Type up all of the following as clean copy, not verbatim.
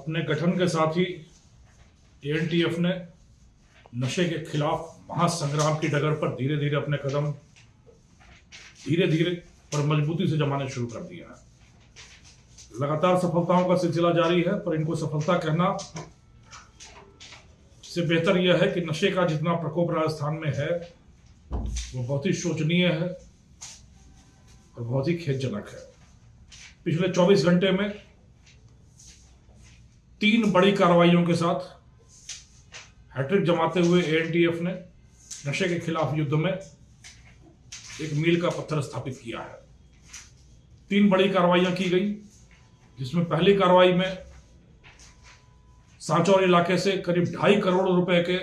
अपने गठन के साथ ही एएनटीएफ ने नशे के खिलाफ महासंग्राम की डगर पर धीरे धीरे अपने कदम धीरे धीरे पर मजबूती से जमाने शुरू कर दिए हैं। लगातार सफलताओं का सिलसिला जारी है, पर इनको सफलता कहना से बेहतर यह है कि नशे का जितना प्रकोप राजस्थान में है वो बहुत ही शोचनीय है और बहुत ही खेदजनक है। पिछले 24 घंटे में 3 बड़ी कार्रवाइयों के साथ हैट्रिक जमाते हुए एएनटीएफ ने नशे के खिलाफ युद्ध में एक मील का पत्थर स्थापित किया है। 3 बड़ी कार्रवाइयां की गई, जिसमें पहली कार्रवाई में सांचौर इलाके से करीब 2.5 करोड़ रुपए के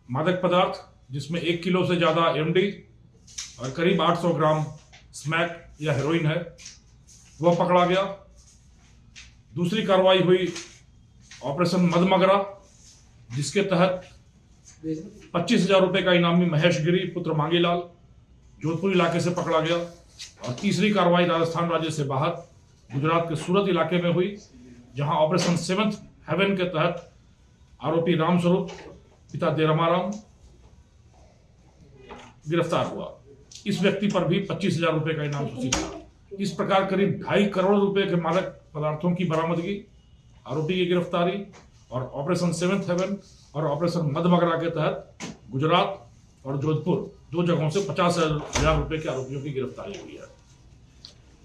मादक पदार्थ, जिसमें 1 किलो से ज्यादा एमडी और करीब 800 ग्राम स्मैक या हेरोइन है, वह पकड़ा गया। दूसरी कार्रवाई हुई ऑपरेशन मदमगरा, जिसके तहत 25,000 रुपए का इनामी महेश गिरी पुत्र मांगीलाल जोधपुर इलाके से पकड़ा गया। और तीसरी कार्रवाई राजस्थान राज्य से बाहर गुजरात के सूरत इलाके में हुई, जहां ऑपरेशन 7th हेवन के तहत आरोपी रामस्वरूप पिता देरमाराम गिरफ्तार हुआ। इस व्यक्ति पर भी 25,000 रुपए का इनाम सूचित था। इस प्रकार करीब 2.5 करोड़ रुपए के मादक पदार्थों की बरामदगी, आरोपी की गिरफ्तारी और ऑपरेशन 7th हेवन और ऑपरेशन मदमगरा के तहत गुजरात और जोधपुर 2 जगहों से 50,000 रुपए के आरोपियों की गिरफ्तारी हुई है।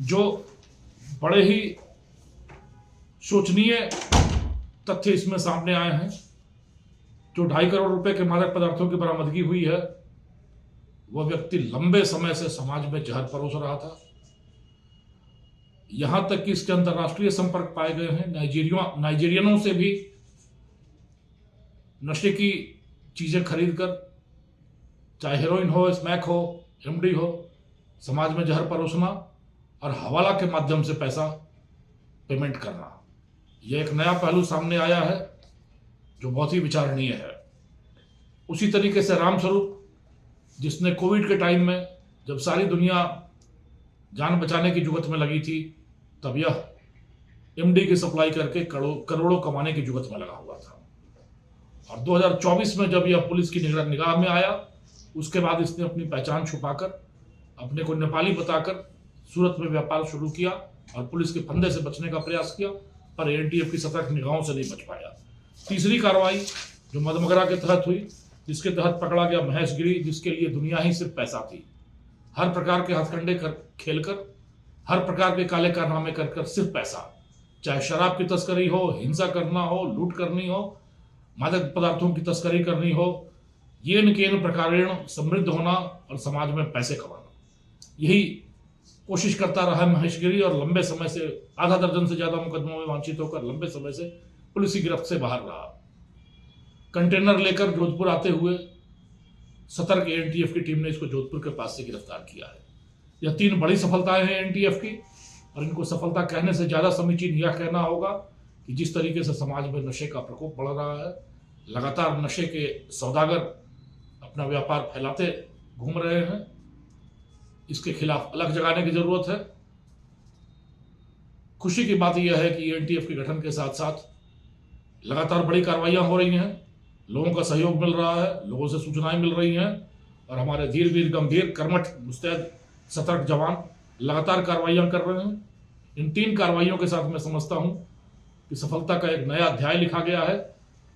जो बड़े ही शोचनीय तथ्य इसमें सामने आए हैं। जो 2.5 करोड़ रुपए के मादक पदार्थों की बरामदगी हुई है, वह व्यक्ति लंबे समय से समाज में जहर परोस रहा था। यहां तक कि इसके अंतर्राष्ट्रीय संपर्क पाए गए हैं। नाइजीरियनों से भी नशे की चीजें खरीदकर, चाहे हेरोइन हो, स्मैक हो, एमडी हो, समाज में जहर परोसना और हवाला के माध्यम से पैसा पेमेंट करना, यह एक नया पहलू सामने आया है जो बहुत ही विचारणीय है। उसी तरीके से रामस्वरूप, जिसने कोविड के टाइम में जब सारी दुनिया जान बचाने की जुगत में लगी थी, तब यह एमडी की सप्लाई करके करोड़ों कमाने की जुगत में लगा हुआ था। और 2024 में जब यह पुलिस की निगाह में आया, उसके बाद इसने अपनी पहचान छुपाकर, अपने को नेपाली बताकर सूरत में व्यापार शुरू किया और पुलिस के फंदे से बचने का प्रयास किया, पर एएनटीएफ की सतर्क निगाहों से नहीं बच पाया। तीसरी कार्रवाई जो मदमगरा के तहत हुई, जिसके तहत पकड़ा गया महेश गिरी, जिसके लिए दुनिया ही सिर्फ पैसा थी। हर प्रकार के हथकंडे खेलकर, हर प्रकार के काले कारनामे कर सिर्फ पैसा, चाहे शराब की तस्करी हो, हिंसा करना हो, लूट करनी हो, मादक पदार्थों की तस्करी करनी हो, येन केन प्रकारेण समृद्ध होना और समाज में पैसे कमाना, यही कोशिश करता रहा महेश गिरी। और लंबे समय से, आधा दर्जन से ज्यादा मुकदमों में वांछित होकर लंबे समय से पुलिस की गिरफ्त से बाहर रहा। कंटेनर लेकर जोधपुर आते हुए सतर्क एएनटीएफ की टीम ने इसको जोधपुर के पास से गिरफ्तार किया है। यह 3 बड़ी सफलताएं हैं एएनटीएफ की, और इनको सफलता कहने से ज्यादा समीचीन यह कहना होगा कि जिस तरीके से समाज में नशे का प्रकोप बढ़ रहा है, लगातार नशे के सौदागर अपना व्यापार फैलाते घूम रहे हैं, इसके खिलाफ अलग जगाने की जरूरत है। खुशी की बात यह है कि एएनटीएफ के गठन के साथ साथ लगातार बड़ी कार्रवाइयां हो रही हैं, लोगों का सहयोग मिल रहा है, लोगों से सूचनाएं मिल रही हैं, और हमारे धीर वीर गंभीर कर्मठ मुस्तैद सतर्क जवान लगातार कार्रवाइयां कर रहे हैं। इन 3 कार्रवाइयों के साथ मैं समझता हूं कि सफलता का एक नया अध्याय लिखा गया है,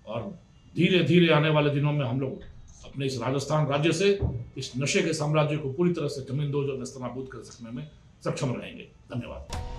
और धीरे धीरे आने वाले दिनों में हम लोग अपने इस राजस्थान राज्य से इस नशे के साम्राज्य को पूरी तरह से जमींदोज और नेस्तनाबूद कर सकने में सक्षम रहेंगे। धन्यवाद।